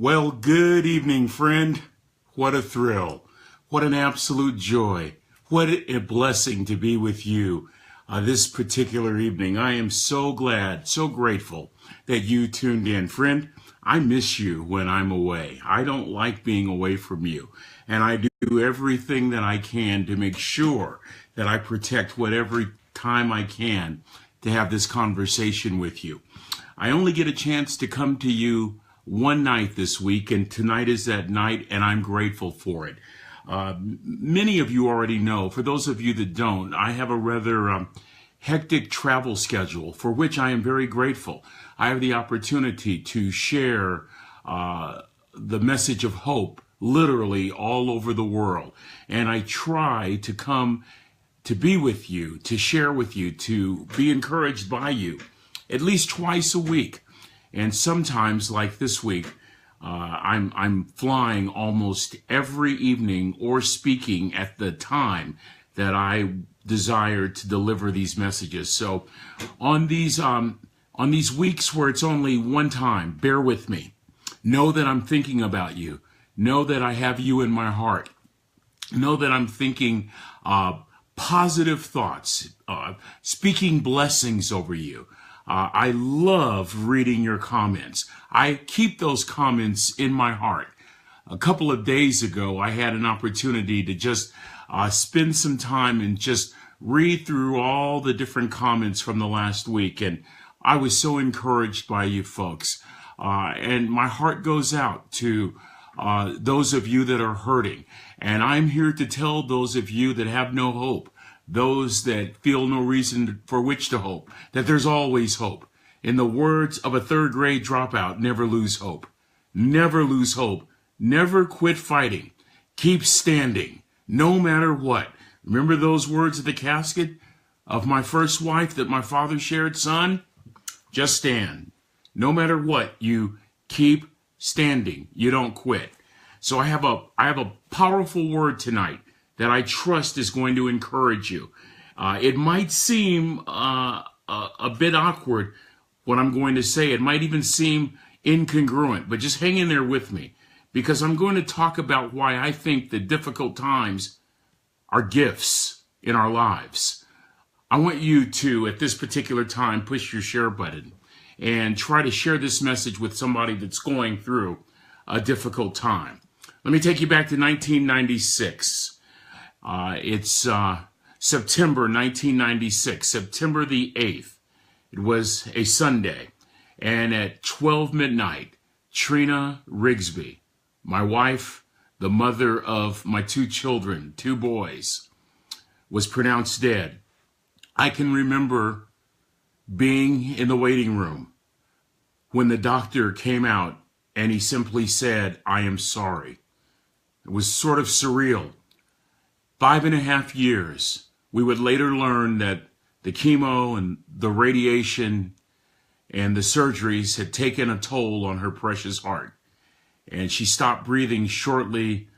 Well, good evening, friend. What a thrill. What an absolute joy. What a blessing to be with you this particular evening. I am so glad, so grateful that you tuned in. Friend, I miss you when I'm away. I don't like being away from you. And I do everything that I can to make sure that I protect whatever time I can to have this conversation with you. I only get a chance to come to you one night this week, and tonight is that night, and I'm grateful for it. Many of you already know. For those of you that don't, I have a rather hectic travel schedule for which I am very grateful. I have the opportunity to share the message of hope literally all over the world, and I try to come to be with you, to share with you, to be encouraged by you at least twice a week. And sometimes, like this week, I'm flying almost every evening or speaking at the time that I desire to deliver these messages. So on these weeks where it's only one time, bear with me. Know that I'm thinking about you. Know that I have you in my heart. Know that I'm thinking positive thoughts, speaking blessings over you. I love reading your comments. I keep those comments in my heart. A couple of days ago, I had an opportunity to just spend some time and just read through all the different comments from the last week. And I was so encouraged by you folks. And my heart goes out to those of you that are hurting. And I'm here to tell those of you that have no hope, those that feel no reason for which to hope, that there's always hope. In the words of a third grade dropout, never lose hope. Never lose hope. Never quit fighting. Keep standing, no matter what. Remember those words at the casket of my first wife that my father shared? Son, just stand. No matter what, you keep standing. You don't quit. So I have a powerful word tonight that I trust is going to encourage you. It might seem a bit awkward what I'm going to say. It might even seem incongruent, but just hang in there with me, because I'm going to talk about why I think that difficult times are gifts in our lives. I want you to, at this particular time, push your share button and try to share this message with somebody that's going through a difficult time. Let me take you back to 1996. It's September 1996, September the 8th. It was a Sunday, and at 12 midnight, Trina Rigsby, my wife, the mother of my two children, two boys, was pronounced dead. I can remember being in the waiting room when the doctor came out and he simply said, "I am sorry." It was sort of surreal. 5.5 years. We would later learn that the chemo and the radiation and the surgeries had taken a toll on her precious heart. And she stopped breathing shortly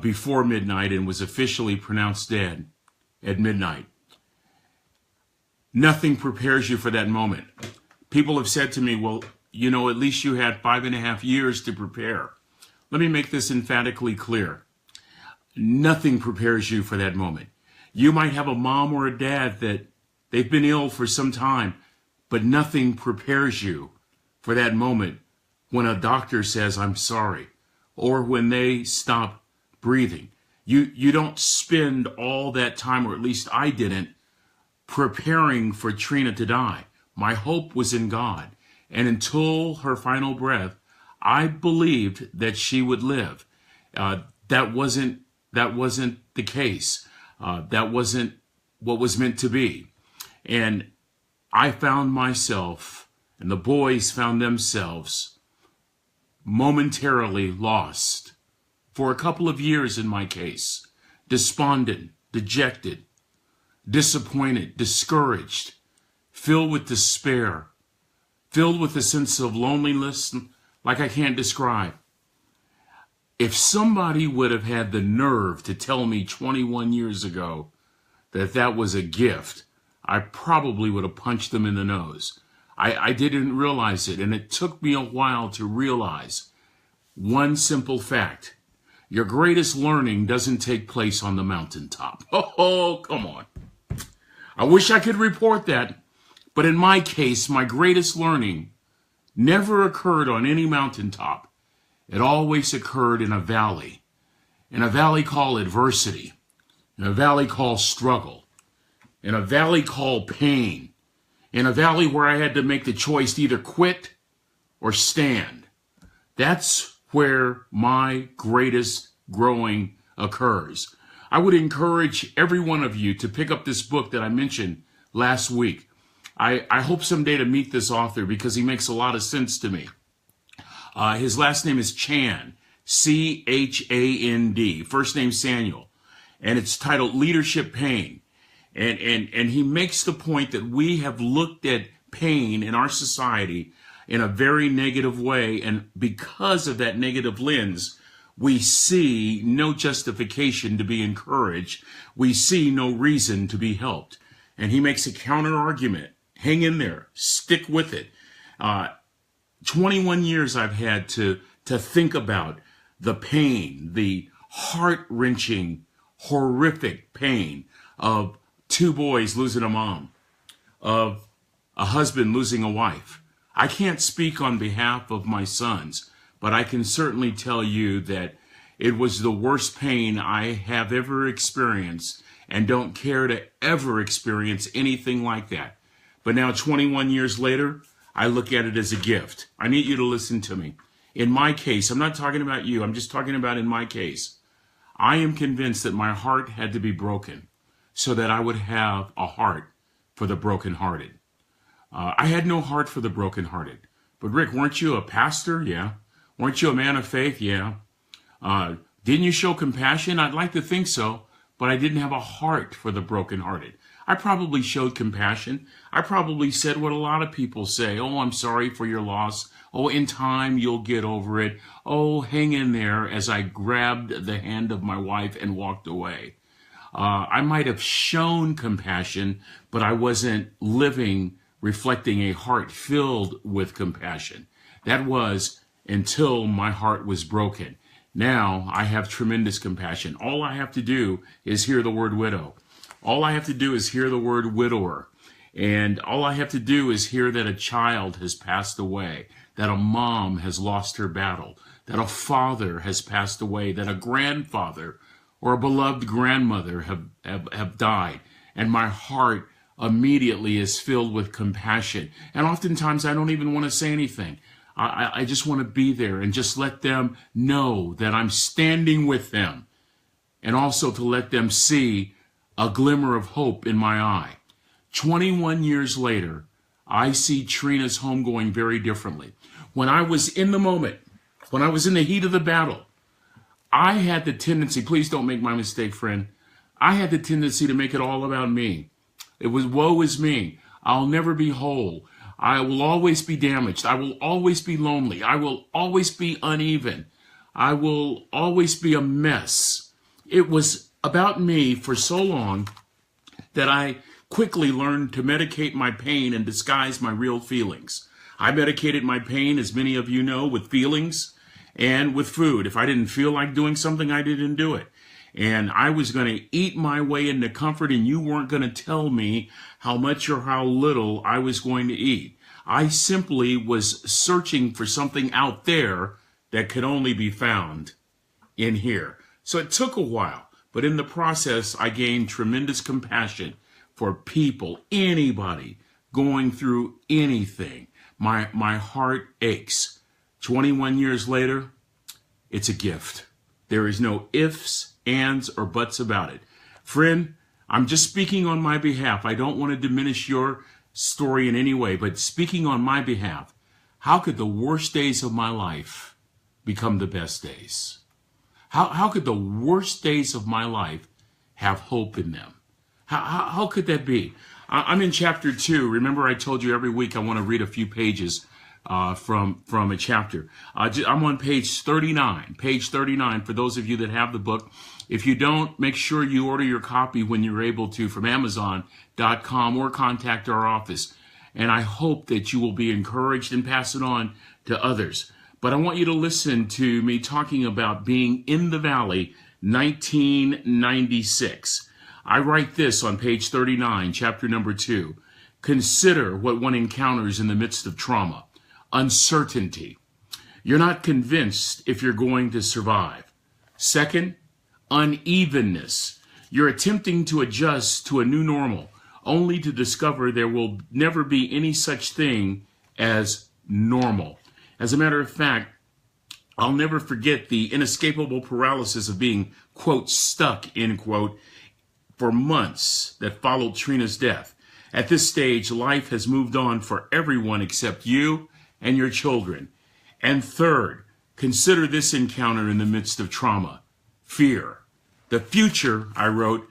before midnight and was officially pronounced dead at midnight. Nothing prepares you for that moment. People have said to me, well, you know, at least you had 5.5 years to prepare. Let me make this emphatically clear. Nothing prepares you for that moment. You might have a mom or a dad that they've been ill for some time, but nothing prepares you for that moment when a doctor says, "I'm sorry," or when they stop breathing. You don't spend all that time, or at least I didn't, preparing for Trina to die. My hope was in God. And until her final breath, I believed that she would live. That wasn't the case. That wasn't what was meant to be. And I found myself, and the boys found themselves, momentarily lost. For a couple of years in my case, despondent, dejected, disappointed, discouraged, filled with despair, filled with a sense of loneliness like I can't describe. If somebody would have had the nerve to tell me 21 years ago that that was a gift, I probably would have punched them in the nose. I didn't realize it, and it took me a while to realize one simple fact. Your greatest learning doesn't take place on the mountaintop. Oh, come on. I wish I could report that, but in my case, my greatest learning never occurred on any mountaintop. It always occurred in a valley called adversity, in a valley called struggle, in a valley called pain, in a valley where I had to make the choice to either quit or stand. That's where my greatest growing occurs. I would encourage every one of you to pick up this book that I mentioned last week. I hope someday to meet this author because he makes a lot of sense to me. His last name is Chand, C-H-A-N-D, first name Samuel, and it's titled Leadership Pain. And he makes the point that we have looked at pain in our society in a very negative way, and because of that negative lens, we see no justification to be encouraged. We see no reason to be helped. And he makes a counter argument. Hang in there. Stick with it. 21 years I've had to think about the pain, the heart-wrenching, horrific pain of two boys losing a mom, of a husband losing a wife. I can't speak on behalf of my sons, but I can certainly tell you that it was the worst pain I have ever experienced and don't care to ever experience anything like that. But now 21 years later, I look at it as a gift. I need you to listen to me. In my case, I'm not talking about you. I'm just talking about in my case. I am convinced that my heart had to be broken so that I would have a heart for the brokenhearted. I had no heart for the brokenhearted. But Rick, weren't you a pastor? Yeah. Weren't you a man of faith? Yeah. Didn't you show compassion? I'd like to think so, but I didn't have a heart for the brokenhearted. I probably showed compassion. I probably said what a lot of people say. Oh, I'm sorry for your loss. Oh, in time, you'll get over it. Oh, hang in there, as I grabbed the hand of my wife and walked away. I might have shown compassion, but I wasn't reflecting a heart filled with compassion. That was until my heart was broken. Now I have tremendous compassion. All I have to do is hear the word widow. All I have to do is hear the word widower. And all I have to do is hear that a child has passed away, that a mom has lost her battle, that a father has passed away, that a grandfather or a beloved grandmother have died. And my heart immediately is filled with compassion. And oftentimes I don't even want to say anything. I just want to be there and just let them know that I'm standing with them, and also to let them see a glimmer of hope in my eye. 21 years later, I see Trina's home going very differently. When I was in the moment, when I was in the heat of the battle, I had the tendency, please don't make my mistake, friend, I had the tendency to make it all about me. It was woe is me. I'll never be whole. I will always be damaged. I will always be lonely. I will always be uneven. I will always be a mess. It was about me for so long that I quickly learned to medicate my pain and disguise my real feelings. I medicated my pain, as many of you know, with feelings and with food. If I didn't feel like doing something, I didn't do it. And I was going to eat my way into comfort, and you weren't going to tell me how much or how little I was going to eat. I simply was searching for something out there that could only be found in here. So it took a while, but in the process, I gained tremendous compassion for people, anybody going through anything. My heart aches. 21 years later, it's a gift. There is no ifs, ands, or buts about it. Friend, I'm just speaking on my behalf. I don't want to diminish your story in any way, but speaking on my behalf, how could the worst days of my life become the best days? How could the worst days of my life have hope in them? How could that be? I'm in chapter 2. Remember, I told you every week I want to read a few pages from a chapter. I'm on page 39. Page 39 for those of you that have the book. If you don't, make sure you order your copy when you're able to from Amazon.com or contact our office. And I hope that you will be encouraged and pass it on to others. But I want you to listen to me talking about being in the valley, 1996. I write this on page 39, chapter number 2. Consider what one encounters in the midst of trauma. Uncertainty. You're not convinced if you're going to survive. Second, unevenness. You're attempting to adjust to a new normal, only to discover there will never be any such thing as normal. As a matter of fact, I'll never forget the inescapable paralysis of being, quote, stuck, end quote, for months that followed Trina's death. At this stage, life has moved on for everyone except you and your children. And third, consider this encounter in the midst of trauma. Fear. The future, I wrote,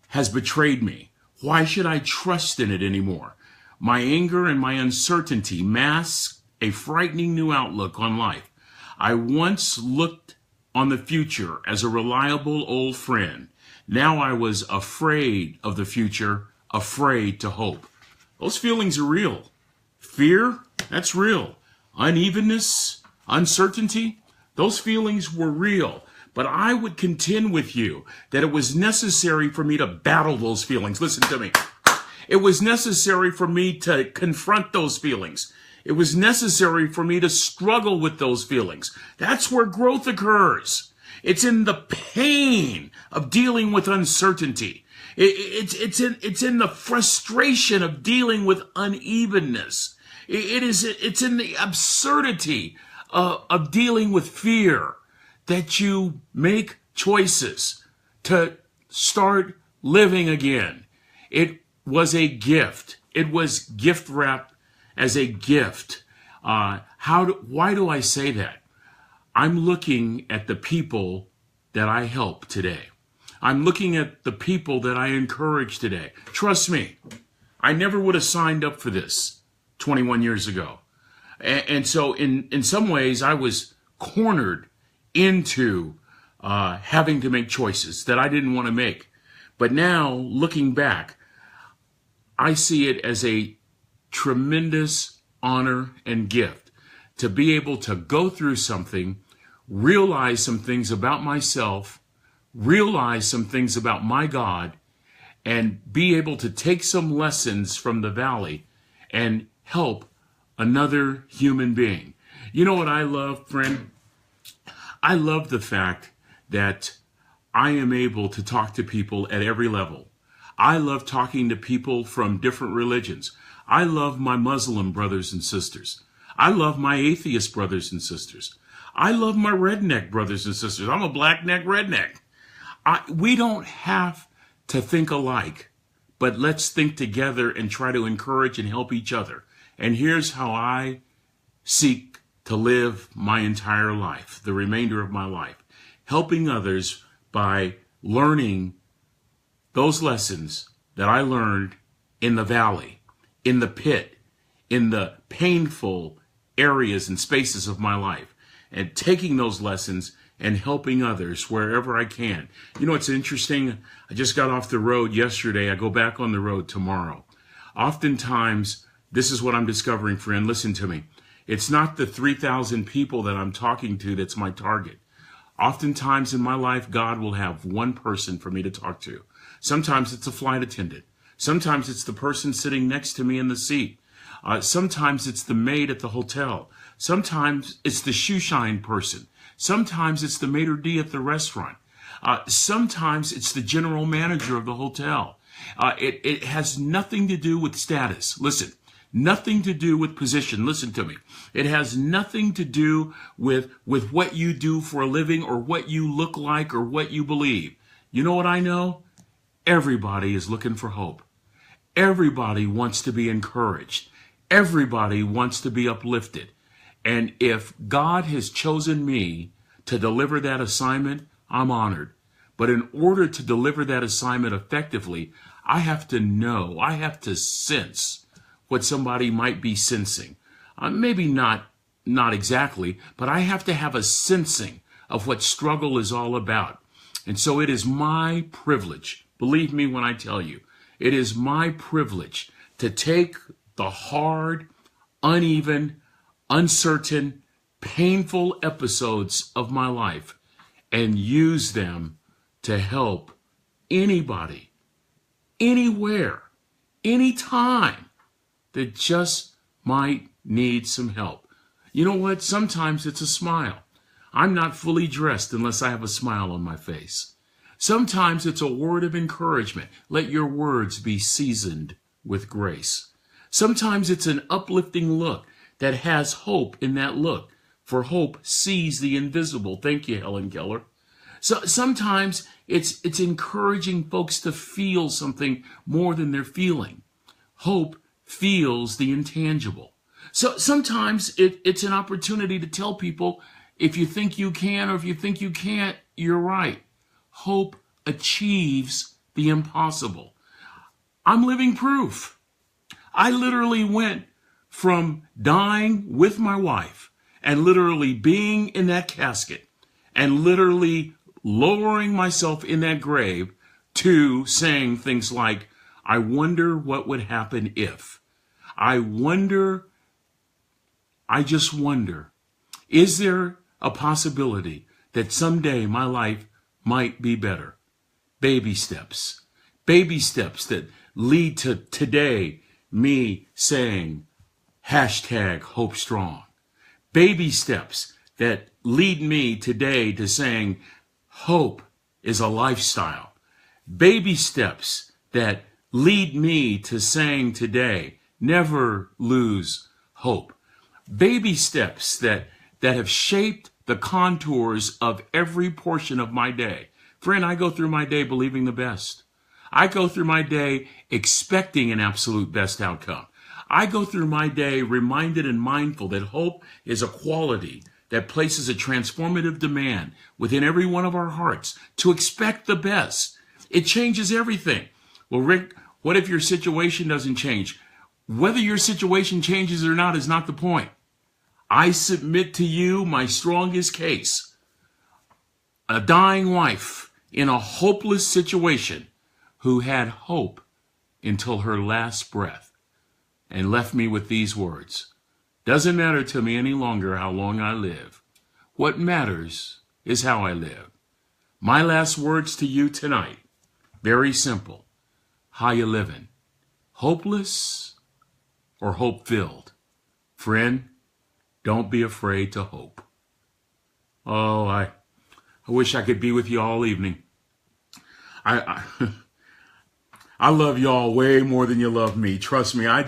has betrayed me. Why should I trust in it anymore? My anger and my uncertainty mask a frightening new outlook on life. I once looked on the future as a reliable old friend. Now I was afraid of the future, afraid to hope. Those feelings are real. Fear, that's real. Unevenness, uncertainty, those feelings were real. But I would contend with you that it was necessary for me to battle those feelings. Listen to me. It was necessary for me to confront those feelings. It was necessary for me to struggle with those feelings. That's where growth occurs. It's in the pain of dealing with uncertainty. It's in the frustration of dealing with unevenness. It's in the absurdity of dealing with fear that you make choices to start living again. It was a gift. It was gift wrapped as a gift. Why do I say that? I'm looking at the people that I help today. I'm looking at the people that I encourage today. Trust me, I never would have signed up for this 21 years ago. And so in some ways, I was cornered into having to make choices that I didn't want to make. But now, looking back, I see it as a tremendous honor and gift to be able to go through something, realize some things about myself, realize some things about my God, and be able to take some lessons from the valley and help another human being. You know what I love, friend? I love the fact that I am able to talk to people at every level. I love talking to people from different religions. I love my Muslim brothers and sisters. I love my atheist brothers and sisters. I love my redneck brothers and sisters. I'm a blackneck redneck. We don't have to think alike, but let's think together and try to encourage and help each other. And here's how I seek to live my entire life, the remainder of my life, helping others by learning those lessons that I learned in the valley, in the pit, in the painful areas and spaces of my life, and taking those lessons and helping others wherever I can. You know, it's interesting. I just got off the road yesterday. I go back on the road tomorrow. Oftentimes, this is what I'm discovering, friend. Listen to me. It's not the 3,000 people that I'm talking to that's my target. Oftentimes in my life, God will have one person for me to talk to. Sometimes it's a flight attendant. Sometimes it's the person sitting next to me in the seat. Sometimes it's the maid at the hotel. Sometimes it's the shoe shine person. Sometimes it's the maitre d' at the restaurant. Sometimes it's the general manager of the hotel. It has nothing to do with status. Listen, nothing to do with position. Listen to me. It has nothing to do with what you do for a living or what you look like or what you believe. You know what I know? Everybody is looking for hope. Everybody wants to be encouraged. Everybody wants to be uplifted. And if God has chosen me to deliver that assignment, I'm honored. But in order to deliver that assignment effectively, I have to know, I have to sense what somebody might be sensing. Maybe not exactly, but I have to have a sensing of what struggle is all about. And so it is my privilege, believe me when I tell you, it is my privilege to take the hard, uneven, uncertain, painful episodes of my life and use them to help anybody, anywhere, anytime that just might need some help. You know what? Sometimes it's a smile. I'm not fully dressed unless I have a smile on my face. Sometimes it's a word of encouragement. Let your words be seasoned with grace. Sometimes it's an uplifting look that has hope in that look. For hope sees the invisible. Thank you, Helen Keller. So sometimes it's encouraging folks to feel something more than they're feeling. Hope feels the intangible. So sometimes it's an opportunity to tell people, if you think you can or if you think you can't, you're right. Hope achieves the impossible. I'm living proof. I literally went from dying with my wife and literally being in that casket and literally lowering myself in that grave to saying things like, I wonder what would happen if. I just wonder, is there a possibility that someday my life might be better? Baby steps that lead to today me saying #Hope Strong. Baby steps that lead me today to saying hope is a lifestyle. Baby steps that lead me to saying today, never lose hope. Baby steps that have shaped the contours of every portion of my day. Friend, I go through my day believing the best. I go through my day expecting an absolute best outcome. I go through my day reminded and mindful that hope is a quality that places a transformative demand within every one of our hearts to expect the best. It changes everything. Well, Rick, what if your situation doesn't change? Whether your situation changes or not is not the point. I submit to you my strongest case. A dying wife in a hopeless situation who had hope until her last breath and left me with these words. Doesn't matter to me any longer how long I live. What matters is how I live. My last words to you tonight, very simple. How you living? Hopeless or hope-filled? Friend, don't be afraid to hope. Oh, I wish I could be with you all evening. I love y'all way more than you love me. Trust me, I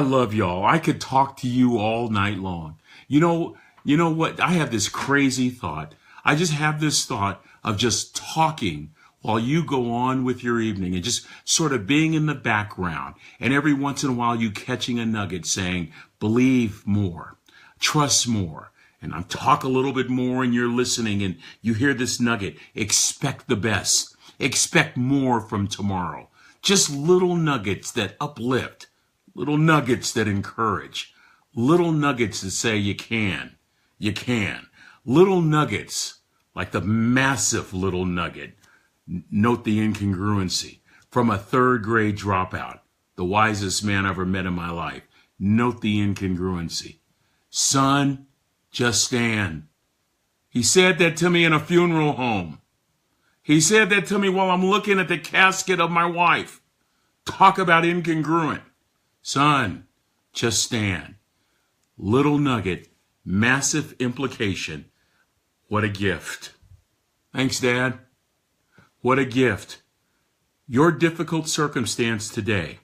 love y'all. I could talk to you all night long. You know what? I have this crazy thought. I just have this thought of just talking while you go on with your evening and just sort of being in the background. And every once in a while you catching a nugget saying, believe more, trust more. And I talk a little bit more and you're listening and you hear this nugget. Expect the best. Expect more from tomorrow. Just little nuggets that uplift, little nuggets that encourage, little nuggets that say you can. Little nuggets like the massive little nugget. Note the incongruency. From a third grade dropout, the wisest man I ever met in my life. Note the incongruency. Son, just stand. He said that to me in a funeral home. He said that to me while I'm looking at the casket of my wife. Talk about incongruent. Son, just stand. Little nugget, massive implication. What a gift. Thanks, Dad. What a gift. Your difficult circumstance today,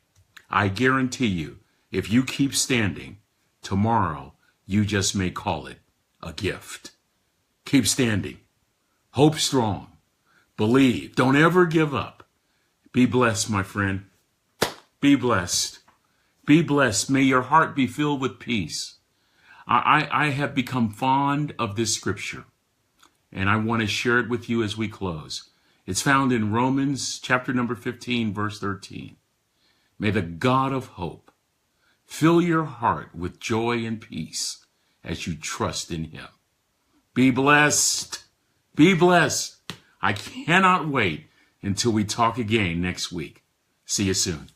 I guarantee you, if you keep standing, tomorrow you just may call it a gift. Keep standing. Hope strong. Believe. Don't ever give up. Be blessed, my friend. Be blessed. Be blessed. May your heart be filled with peace. I have become fond of this scripture, and I want to share it with you as we close. It's found in Romans chapter number 15, verse 13. May the God of hope fill your heart with joy and peace as you trust in him. Be blessed. Be blessed. I cannot wait until we talk again next week. See you soon.